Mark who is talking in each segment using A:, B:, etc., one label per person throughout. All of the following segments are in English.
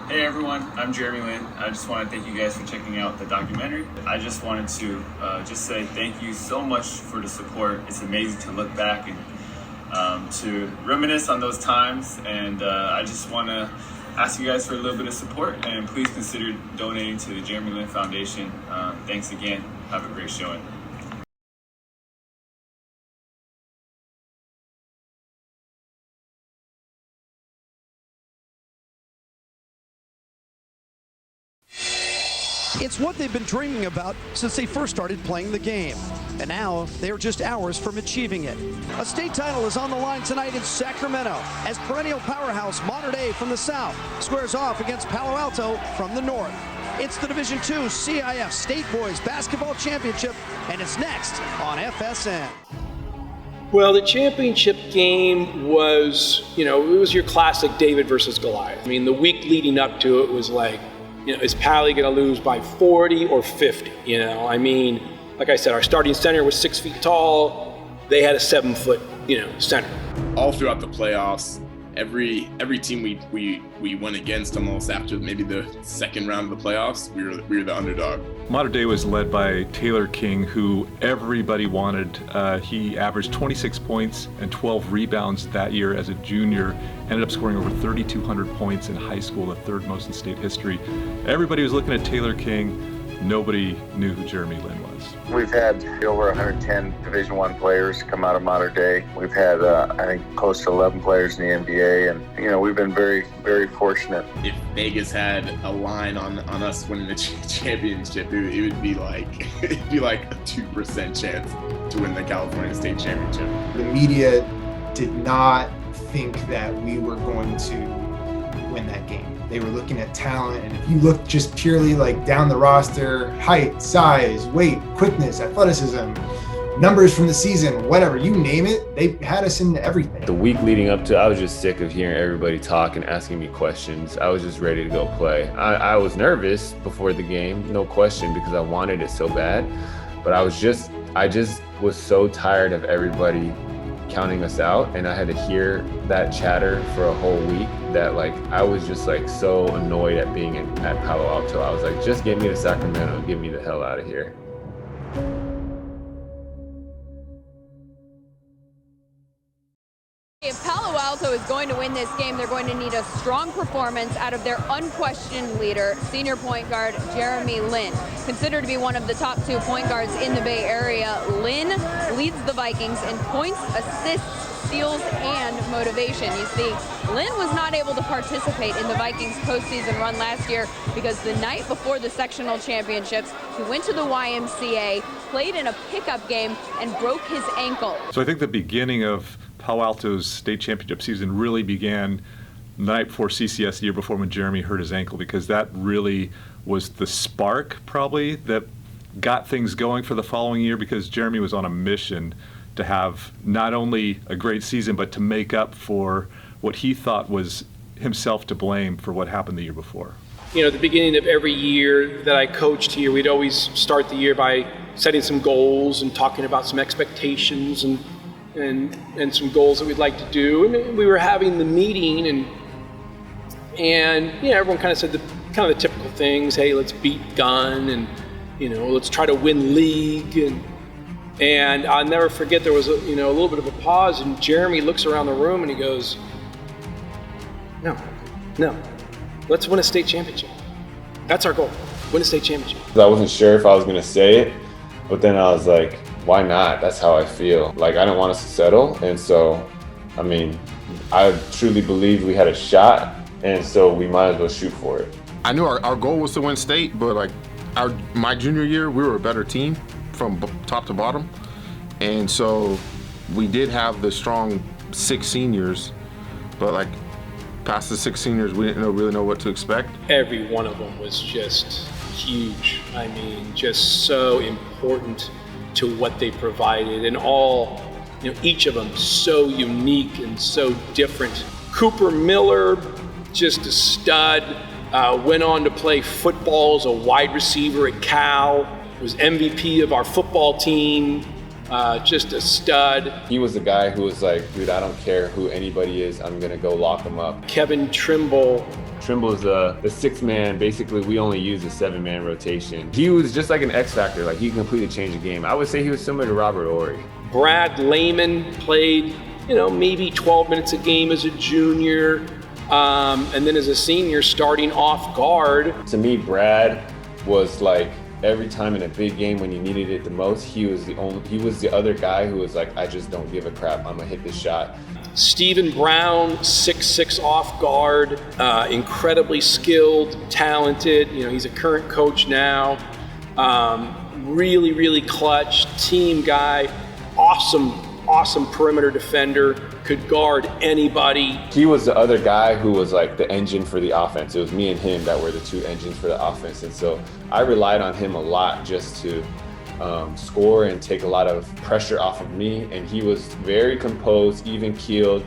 A: Hey everyone, I'm Jeremy Lin. I just want to thank you guys for checking out the documentary. I just wanted to just say thank you so much for the support. It's amazing to look back and to reminisce on those times. And I just want to ask you guys for a little bit of support, and please consider donating to the Jeremy Lin Foundation. Thanks again. Have a great showing.
B: It's what they've been dreaming about since they first started playing the game. And now they're just hours from achieving it. A state title is on the line tonight in Sacramento as perennial powerhouse Mater Dei from the south squares off against Palo Alto from the north. It's the Division II CIF State Boys Basketball Championship, and it's next on FSN.
C: Well, the championship game was, it was your classic David versus Goliath. I mean, the week leading up to it was like, is Pally going to lose by 40 or 50? Like I said, our starting center was 6 feet tall. They had a 7 foot, center.
D: All throughout the playoffs, every team we went against almost after maybe the second round of the playoffs, we were the underdog.
E: Mater Dei was led by Taylor King, who everybody wanted. He averaged 26 points and 12 rebounds that year as a junior. Ended up scoring over 3,200 points in high school, the third most in state history. Everybody was looking at Taylor King. Nobody knew who Jeremy Lin was.
F: We've had over 110 Division I players come out of Mater Dei. We've had, I think, close to 11 players in the NBA, and we've been very, very fortunate.
D: If Vegas had a line on us winning the championship, it would be like a 2% chance to win the California State Championship.
G: The media did not think that we were going to win that game. They were looking at talent, and if you look just purely like down the roster, height, size, weight, quickness, athleticism, numbers from the season, whatever, you name it, they had us into everything.
H: The week leading up to, I was just sick of hearing everybody talk and asking me questions. I was just ready to go play. I was nervous before the game, no question, because I wanted it so bad, but I just was so tired of everybody counting us out, and I had to hear that chatter for a whole week that I was just so annoyed at being at Palo Alto. I was like, just get me to Sacramento, get me the hell out of here.
I: If Palo Alto is going to win this game, they're going to need a strong performance out of their unquestioned leader, senior point guard Jeremy Lin. Considered to be one of the top 2 point guards in the Bay Area, Lin leads the Vikings in points, assists, steals, and motivation. You see, Lin was not able to participate in the Vikings postseason run last year because the night before the sectional championships, he went to the YMCA, played in a pickup game, and broke his ankle.
E: So I think the beginning of Palo Alto's state championship season really began the night before CCS, the year before, when Jeremy hurt his ankle, because that really was the spark probably that got things going for the following year, because Jeremy was on a mission to have not only a great season, but to make up for what he thought was himself to blame for what happened the year before.
C: At the beginning of every year that I coached here, we'd always start the year by setting some goals and talking about some expectations and some goals that we'd like to do. And we were having the meeting, and everyone kind of said the typical things. Hey, let's beat Gun, and let's try to win league. And I'll never forget, there was a little bit of a pause, and Jeremy looks around the room and he goes, no, let's win a state championship. That's our goal, win a state championship.
H: I wasn't sure if I was going to say it, but then I was like, why not? That's how I feel. I didn't want us to settle. And so, I truly believed we had a shot. And so we might as well shoot for it.
J: I knew our goal was to win state, but my junior year, we were a better team from top to bottom. And so we did have the strong 6 seniors, but past the 6 seniors, we didn't really know what to expect.
C: Every one of them was just huge. Just so important to what they provided, and all, each of them so unique and so different. Cooper Miller, just a stud, went on to play football as a wide receiver at Cal, was MVP of our football team, just a stud.
H: He was the guy who was like, dude, I don't care who anybody is, I'm gonna go lock them up.
C: Kevin Trimble
H: Trimble is the sixth man. Basically, we only use a 7-man rotation. He was just like an X factor. Like, he completely changed the game. I would say he was similar to Robert Horry.
C: Brad Lehman played, maybe 12 minutes a game as a junior, and then as a senior starting off guard.
H: To me, Brad was like, every time in a big game when you needed it the most, he was the other guy who was like, I just don't give a crap, I'm gonna hit this shot.
C: Stephen Brown, 6'6" off guard, incredibly skilled, talented. He's a current coach now. Really, really clutch, team guy, awesome perimeter defender, could guard anybody. He was the other guy who was like the engine for the offense. It was me and him that were the two engines for the offense. And so I relied on him a lot just to score and take a lot of pressure off of me. And he was very composed, even keeled,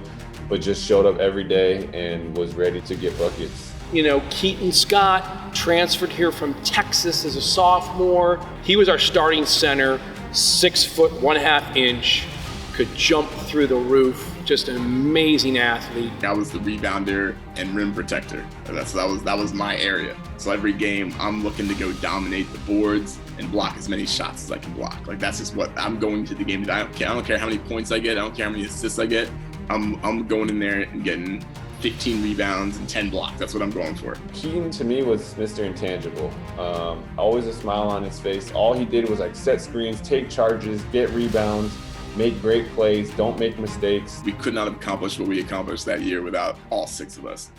C: but just showed up every day and was ready to get buckets. Kheaton Scott transferred here from Texas as a sophomore. He was our starting center, 6 foot 1/2 inch, could jump through the roof. Just an amazing athlete.
D: I was the rebounder and rim protector. That was my area. So every game, I'm looking to go dominate the boards and block as many shots as I can block. Like, that's just what I'm going to the game. I don't care how many points I get. I don't care how many assists I get. I'm going in there and getting 15 rebounds and 10 blocks. That's what I'm going for.
H: Kheaton to me was Mr. Intangible. Always a smile on his face. All he did was like set screens, take charges, get rebounds, make great plays, don't make mistakes.
D: We could not have accomplished what we accomplished that year without all 6 of us.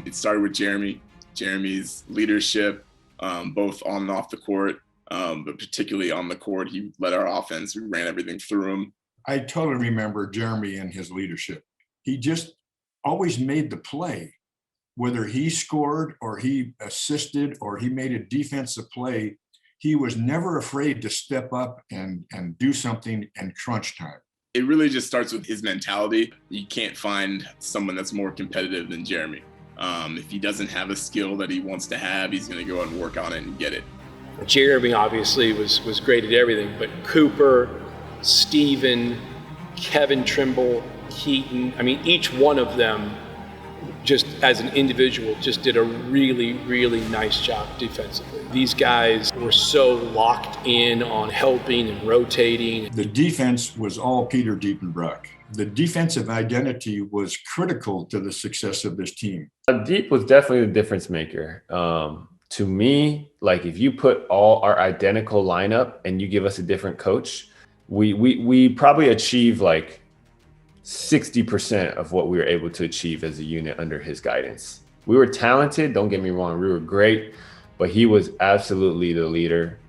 D: It started with Jeremy's leadership, both on and off the court, but particularly on the court. He led our offense. We ran everything through him.
K: I totally remember Jeremy and his leadership. He just always made the play, whether he scored or he assisted or he made a defensive play. He was never afraid to step up and do something in crunch time.
D: It really just starts with his mentality. You can't find someone that's more competitive than Jeremy. If he doesn't have a skill that he wants to have, he's going to go out and work on it and get it.
C: Jeremy obviously was great at everything, but Cooper, Steven, Kevin Trimble, Kheaton, each one of them, just as an individual, just did a really, really nice job defensively. These guys were so locked in on helping and rotating.
K: The defense was all Peter Diepenbrock. The defensive identity was critical to the success of this team.
H: Deep was definitely the difference maker. To me, like, if you put all our identical lineup and you give us a different coach, we probably achieve like 60% of what we were able to achieve as a unit under his guidance. We were talented, don't get me wrong, we were great, but he was absolutely the leader.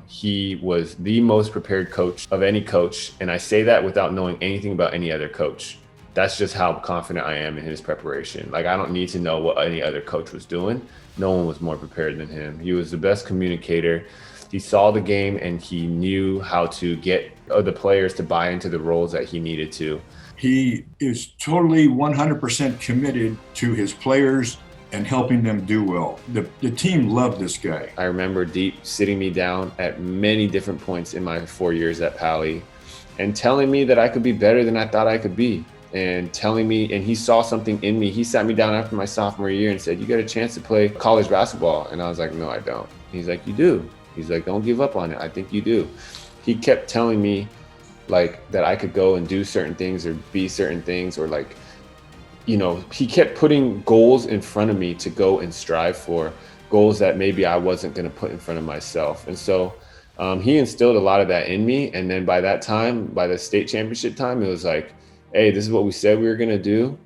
H: He was the most prepared coach of any coach, and I say that without knowing anything about any other coach. That's just how confident I am in his preparation. Like, I don't need to know what any other coach was doing. No one was more prepared than him. He was the best communicator. He saw the game and he knew how to get the players to buy into the roles that he needed to.
K: He is totally 100% committed to his players and helping them do well. The team loved this guy.
H: I remember Deep sitting me down at many different points in my 4 years at Pally and telling me that I could be better than I thought I could be. And telling me, and he saw something in me. He sat me down after my sophomore year and said, "You got a chance to play college basketball." And I was like, "No, I don't." He's like, "You do." He's like, "Don't give up on it. I think you do." He kept telling me like that I could go and do certain things or be certain things, or like, he kept putting goals in front of me to go and strive for, goals that maybe I wasn't going to put in front of myself. And so he instilled a lot of that in me. And then by that time, by the state championship time, it was like, hey, this is what we said we were going to do.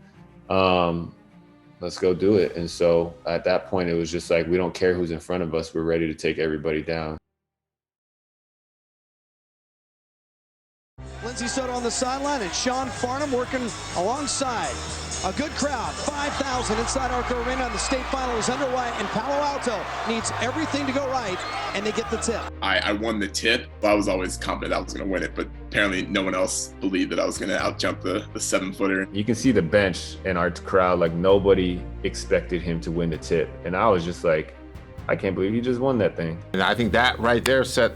H: Let's go do it. And so at that point, it was just like, we don't care who's in front of us. We're ready to take everybody down.
B: Lindsey Soto on the sideline and Sean Farnham working alongside. A good crowd, 5,000 inside Arco Arena, and the state final is underway, and Palo Alto needs everything to go right, and they get the tip.
D: I won the tip, but I was always confident I was going to win it, but apparently no one else believed that I was going to outjump the 7-footer.
H: You can see the bench in our crowd, like nobody expected him to win the tip. And I was just like, I can't believe he just won that thing.
J: And I think that right there set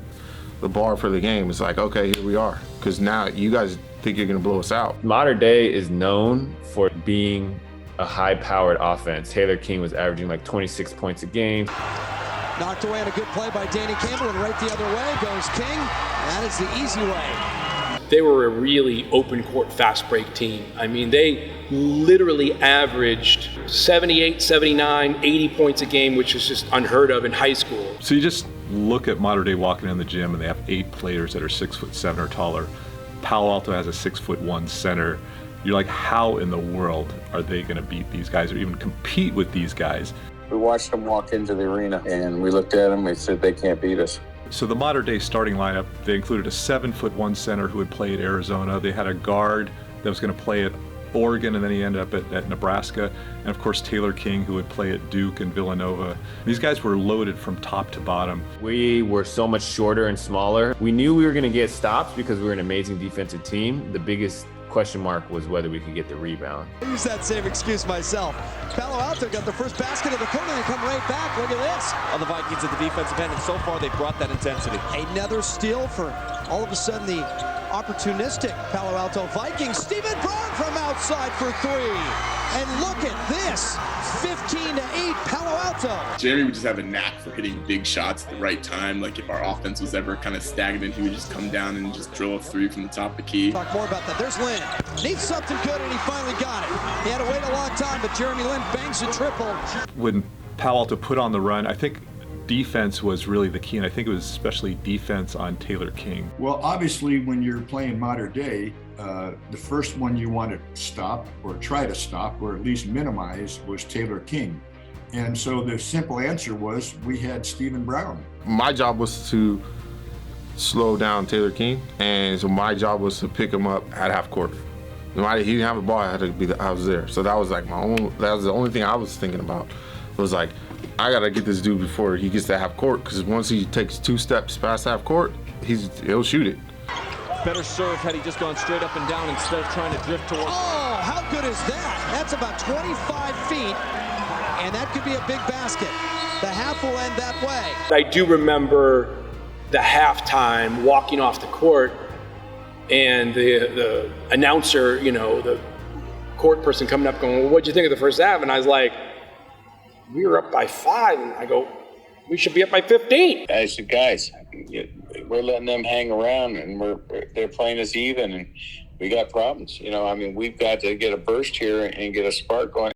J: the bar for the game. It's like, okay, here we are. Because now you guys think you're going to blow us out.
H: Mater Dei is known for being a high-powered offense. Taylor King was averaging like 26 points a game.
B: Knocked away on a good play by Danny Campbell, and right the other way goes King. That is the easy way.
C: They were a really open court fast break team. I mean, they literally averaged 78, 79, 80 points a game, which is just unheard of in high school.
E: So you just look at Mater Dei walking in the gym, and they have 8 players that are 6'7" or taller. Palo Alto has a 6'1" center. You're like, how in the world are they going to beat these guys or even compete with these guys?
F: We watched them walk into the arena, and we looked at them. We said they can't beat us.
E: So the Mater Dei starting lineup, they included a 7'1" center who had played Arizona. They had a guard that was going to play at Oregon, and then he ended up at Nebraska. And of course, Taylor King, who would play at Duke and Villanova. These guys were loaded from top to bottom.
H: We were so much shorter and smaller. We knew we were going to get stops because we were an amazing defensive team. The biggest question mark was whether we could get the rebound.
B: I use that same excuse myself. Palo Alto got the first basket of the quarter and come right back. Look at this.
L: On the Vikings at the defensive end, and so far they've brought that intensity.
B: Another steal for all of a sudden the opportunistic Palo Alto Vikings. Diepenbrock from outside for 3. And look at this. 15-8 Palo Alto.
D: Jeremy would just have a knack for hitting big shots at the right time. Like if our offense was ever kind of stagnant, he would just come down and just drill a 3 from the top of the key.
B: Talk more about that. There's Lin. Needs something good, and he finally got it. He had to wait a long time, but Jeremy Lin bangs a triple.
E: When Palo Alto put on the run, I think defense was really the key, and I think it was especially defense on Taylor King.
K: Well, obviously, when you're playing Mater Dei, the first one you want to stop or try to stop or at least minimize was Taylor King. And so the simple answer was we had Stephen Brown.
J: My job was to slow down Taylor King, and so my job was to pick him up at half court. No matter he didn't have the ball, I was there. So that was like that was the only thing I was thinking about. It was like, I gotta get this dude before he gets to half court, because once he takes 2 steps past half court, he'll shoot it.
L: Better serve had he just gone straight up and down instead of trying to drift towards.
B: Oh, how good is that? That's about 25 feet, and that could be a big basket. The half will end that way.
C: I do remember the halftime walking off the court, and the announcer, the court person coming up going, well, what'd you think of the first half? And I was like, we were up by 5, and I go, we should be up by 15.
F: I said, guys, we're letting them hang around, and they're playing us even, and we got problems. We've got to get a burst here and get a spark going.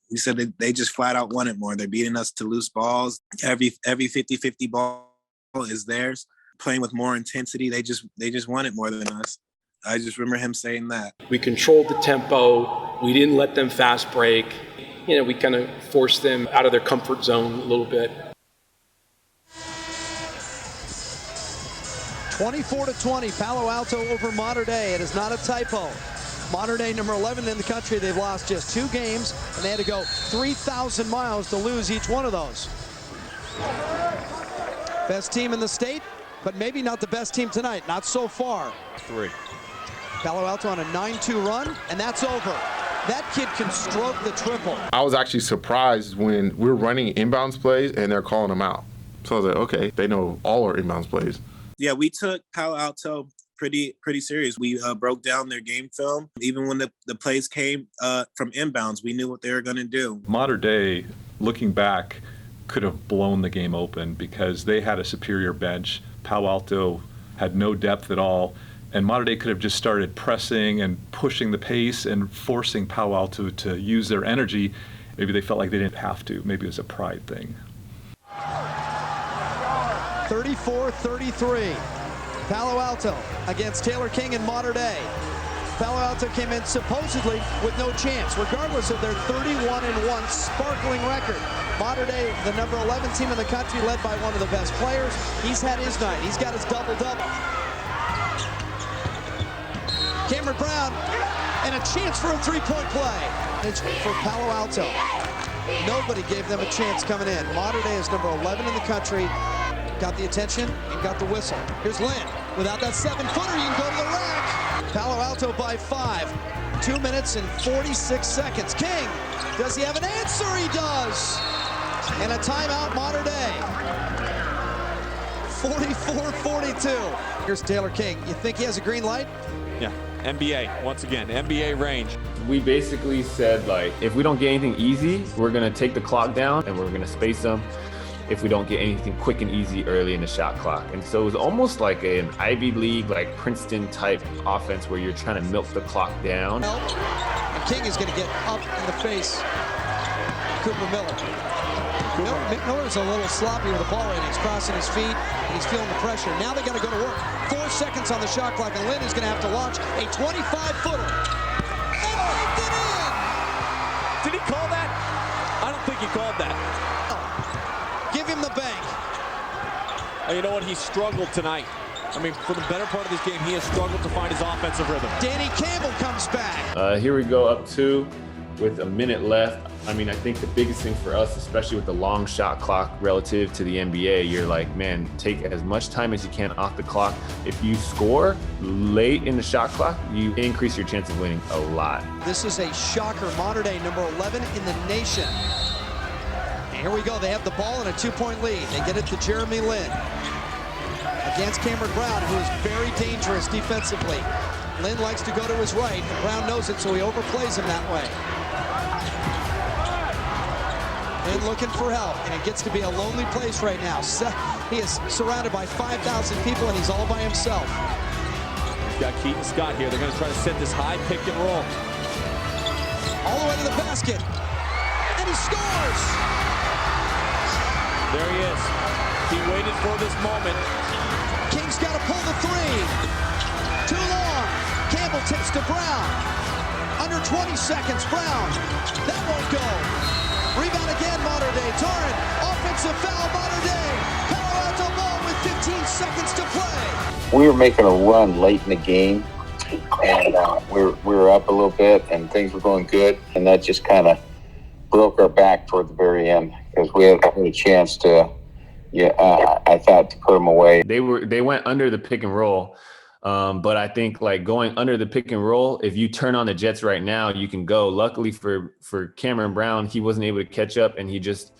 M: We said that they just flat out want it more. They're beating us to loose balls. Every 50-50 ball is theirs. Playing with more intensity, they just want it more than us. I just remember him saying that.
C: We controlled the tempo. We didn't let them fast break. We kind of forced them out of their comfort zone a little bit.
B: 24-20, Palo Alto over Mater Dei. It is not a typo. Mater Dei, number 11 in the country. They've lost just 2 games, and they had to go 3,000 miles to lose each one of those. Best team in the state, but maybe not the best team tonight. Not so far.
L: 3.
B: Palo Alto on a 9-2 run, and that's over. That kid can stroke the triple.
J: I was actually surprised when we're running inbounds plays and they're calling them out. So I was like, okay, they know all our inbounds plays.
M: Yeah, we took Palo Alto pretty serious. We broke down their game film. Even when the plays came from inbounds, we knew what they were going to do.
E: Mater Dei, looking back, could have blown the game open because they had a superior bench. Palo Alto had no depth at all. And Mater Dei could have just started pressing and pushing the pace and forcing Palo Alto to use their energy. Maybe they felt like they didn't have to. Maybe it was a pride thing.
B: 34-33. Palo Alto against Taylor King and Mater Dei. Palo Alto came in supposedly with no chance, regardless of their 31-1 sparkling record. Mater Dei, the number 11 team in the country, led by one of the best players. He's had his night. He's got his double-double. Cameron Brown, and a chance for a 3-point play. It's for Palo Alto. Nobody gave them a chance coming in. Mater Dei is number 11 in the country. Got the attention and got the whistle. Here's Lin. Without that 7-footer, you can go to the rack. Palo Alto by 5. 2 minutes and 46 seconds. King, does he have an answer? He does. And a timeout, Mater Dei. 44-42. Here's Taylor King. You think he has a green light?
L: Yeah. NBA, once again, NBA range.
H: We basically said, like, if we don't get anything easy, we're going to take the clock down and we're going to space them if we don't get anything quick and easy early in the shot clock. And so it was almost like an Ivy League, like Princeton type offense where you're trying to milk the clock down.
B: And King is going to get up in the face. Cooper Miller. Miller's a little sloppy with the ball right now. He's crossing his feet and he's feeling the pressure. Now they got to go to work. 4 seconds on the shot clock, and Lin is going to have to launch a 25-footer. And baked it in!
L: Did he call that? I don't think he called that.
B: Give him the bank.
L: And you know what? He struggled tonight. I mean, for the better part of this game, he has struggled to find his offensive rhythm.
B: Danny Campbell comes back.
H: Here we go, up 2 with a minute left. I mean, I think the biggest thing for us, especially with the long shot clock relative to the NBA, you're like, man, take as much time as you can off the clock. If you score late in the shot clock, you increase your chance of winning a lot.
B: This is a shocker. Modern day, number 11 in the nation. And here we go. They have the ball and a 2-point lead. They get it to Jeremy Lin against Cameron Brown, who is very dangerous defensively. Lin likes to go to his right, and Brown knows it, so he overplays him that way. And looking for help, and it gets to be a lonely place right now. He is surrounded by 5,000 people, and he's all by himself.
L: He's got Kheaton Scott here. They're going to try to set this high pick and roll.
B: All the way to the basket, and he scores!
L: There he is. He waited for this moment.
B: King's got to pull the three. Too long. Campbell tips to Brown. Under 20 seconds, Brown. That won't go. Rebound again, Modern Day. Torrent, offensive foul, Modern Day. Palo Alto ball with 15 seconds to play.
F: We were making a run late in the game, and we were up a little bit, and things were going good, and that just kind of broke our back toward the very end because we had a chance to, I thought, to put them away.
H: They went under the pick and roll. But I think like going under the pick and roll, if you turn on the Jets right now, you can go. Luckily for Cameron Brown, he wasn't able to catch up and he just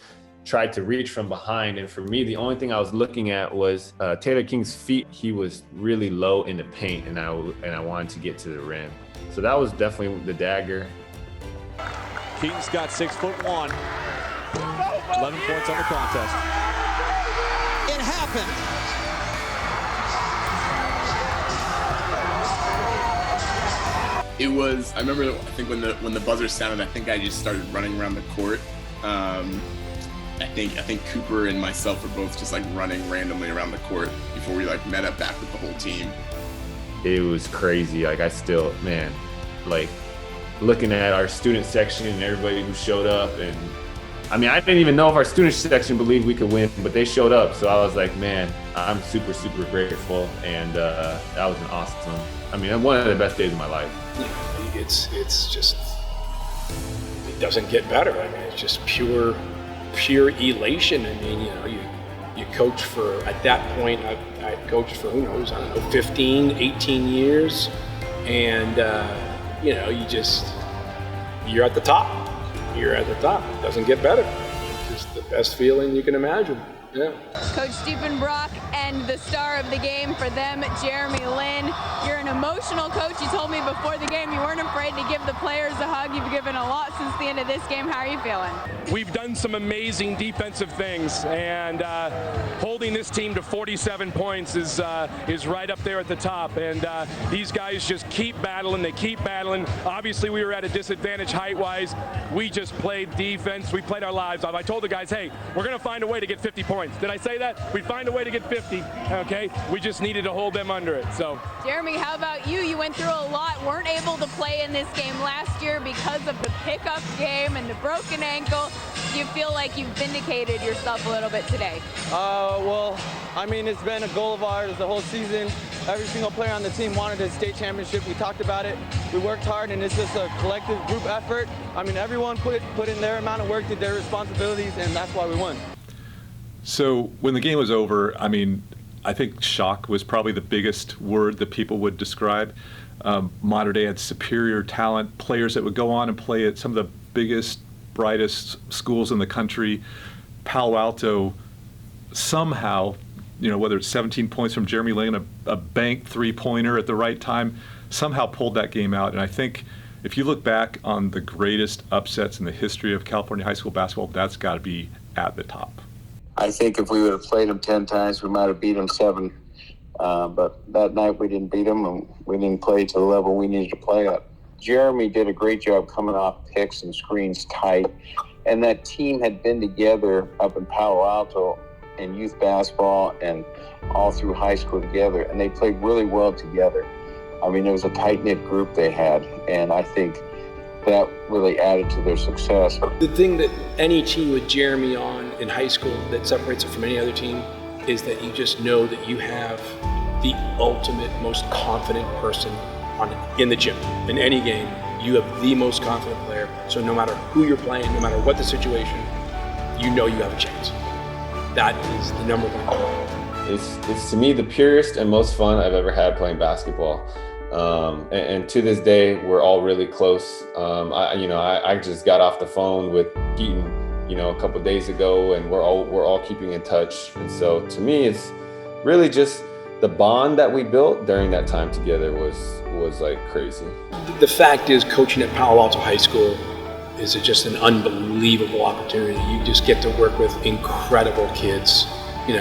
H: tried to reach from behind. And for me, the only thing I was looking at was Taylor King's feet. He was really low in the paint and I wanted to get to the rim. So that was definitely the dagger.
L: Kheaton Scott, 6'1", 11 points on the contest.
B: It happened.
D: It was, I remember, I think when the buzzer sounded, I think I just started running around the court. I think Cooper and myself were both just like running randomly around the court before we like met up back with the whole team.
H: It was crazy. Like I still, man, like looking at our student section and everybody who showed up, and I mean, I didn't even know if our student section believed we could win, but they showed up. So I was like, man, I'm super, super grateful. And that was an awesome, I mean, one of the best days of my life.
C: It's just, it doesn't get better. I mean, it's just pure elation. I mean, you coach for, at that point, I coached for, who knows, I don't know, 15, 18 years. And, you're at the top. You're at the top. It doesn't get better. It's just the best feeling you can imagine. Yeah.
I: Coach Diepenbrock and the star of the game for them, Jeremy Lin. You're an emotional coach. You told me before the game you weren't afraid to give the players a hug. You've given a lot since the end of this game. How are you feeling?
N: We've done some amazing defensive things, and holding this team to 47 points is right up there at the top. And these guys just keep battling. They keep battling. Obviously, we were at a disadvantage height-wise. We just played defense. We played our lives off. I told the guys, hey, we're going to find a way to get 50 points. Did I say that? We'd find a way to get 50, okay? We just needed to hold them under it, so.
I: Jeremy, how about you? You went through a lot, weren't able to play in this game last year because of the pickup game and the broken ankle. Do you feel like you've vindicated yourself a little bit today?
O: Well, I mean, it's been a goal of ours the whole season. Every single player on the team wanted a state championship. We talked about it. We worked hard, and it's just a collective group effort. I mean, everyone put in their amount of work, did their responsibilities, and that's why we won.
E: So when the game was over, I mean, I think shock was probably the biggest word that people would describe. Modern Day had superior talent, players that would go on and play at some of the biggest, brightest schools in the country. Palo Alto somehow, whether it's 17 points from Jeremy Lin, a banked three-pointer at the right time, somehow pulled that game out. And I think if you look back on the greatest upsets in the history of California high school basketball, that's got to be at the top.
F: I think if we would have played them 10 times, we might have beat them 7. But that night we didn't beat them, and we didn't play to the level we needed to play at. Jeremy did a great job coming off picks and screens tight. And that team had been together up in Palo Alto in youth basketball and all through high school together. And they played really well together. I mean, it was a tight-knit group they had. And I think that really added to their success.
C: The thing that any team with Jeremy on in high school that separates it from any other team is that you just know that you have the ultimate, most confident person in the gym. In any game, you have the most confident player. So no matter who you're playing, no matter what the situation, you know you have a chance. That is the number one goal.
H: It's to me the purest and most fun I've ever had playing basketball. And to this day, we're all really close. I just got off the phone with Kheaton, a couple of days ago, and we're all keeping in touch. And so to me, it's really just the bond that we built during that time together was like crazy.
C: The fact is, coaching at Palo Alto High School is just an unbelievable opportunity. You just get to work with incredible kids.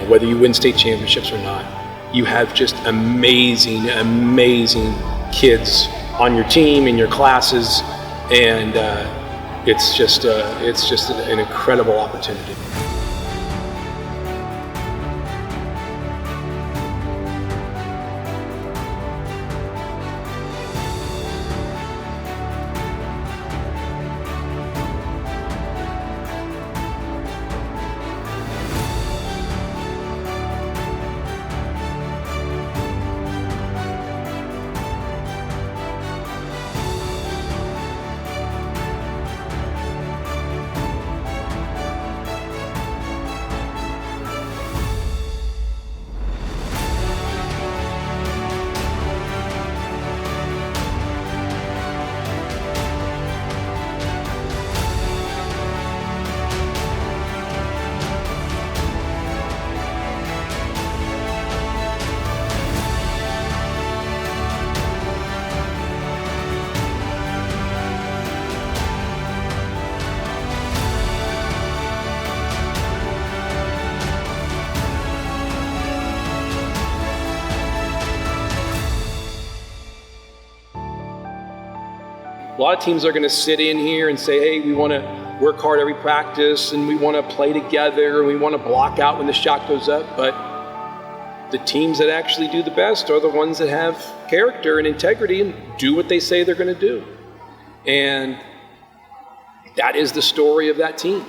C: Whether you win state championships or not, you have just amazing kids on your team, in your classes, and it's just an incredible opportunity. A lot of teams are going to sit in here and say, hey, we want to work hard every practice and we want to play together and we want to block out when the shot goes up. But the teams that actually do the best are the ones that have character and integrity and do what they say they're going to do. And that is the story of that team.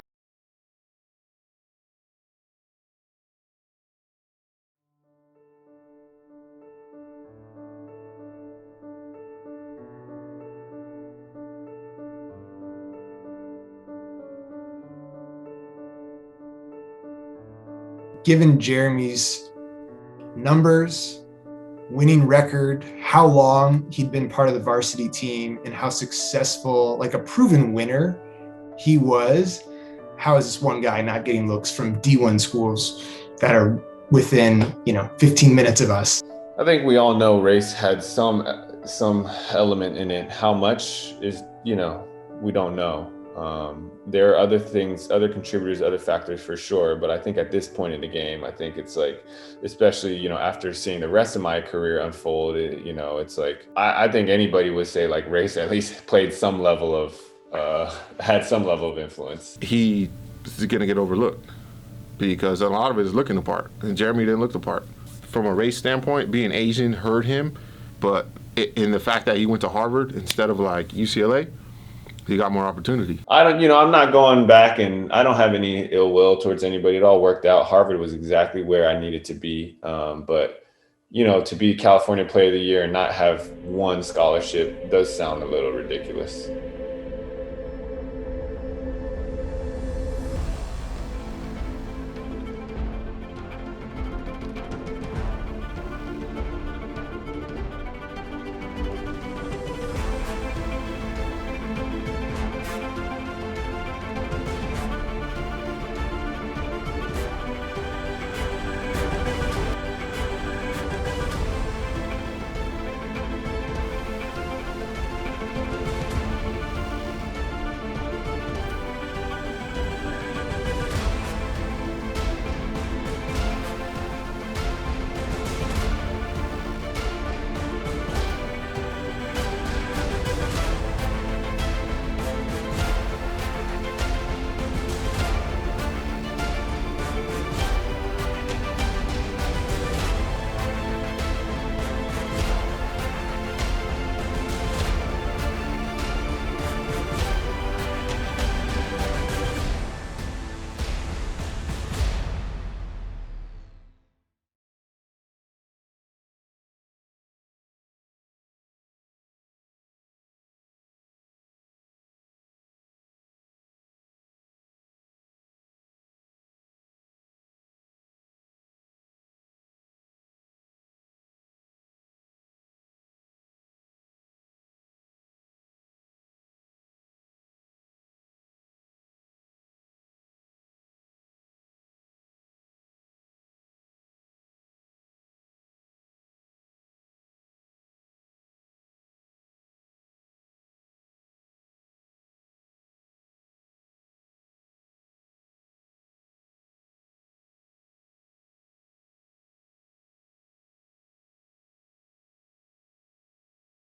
G: Given Jeremy's numbers, winning record, how long he'd been part of the varsity team, and how successful, like a proven winner he was, how is this one guy not getting looks from D1 schools that are within, 15 minutes of us?
H: I think we all know race had some element in it. How much is, we don't know. There are other things, other contributors, other factors for sure. But I think at this point in the game, I think it's like, especially, after seeing the rest of my career unfold, it's like, I think anybody would say like race at least played some level of, had some level of influence.
J: He is going to get overlooked because a lot of it is looking the part, and Jeremy didn't look the part. From a race standpoint, being Asian hurt him, but in the fact that he went to Harvard instead of like UCLA, he got more opportunity.
H: I'm not going back, and I don't have any ill will towards anybody. It all worked out. Harvard was exactly where I needed to be. But to be California Player of the Year and not have one scholarship does sound a little ridiculous.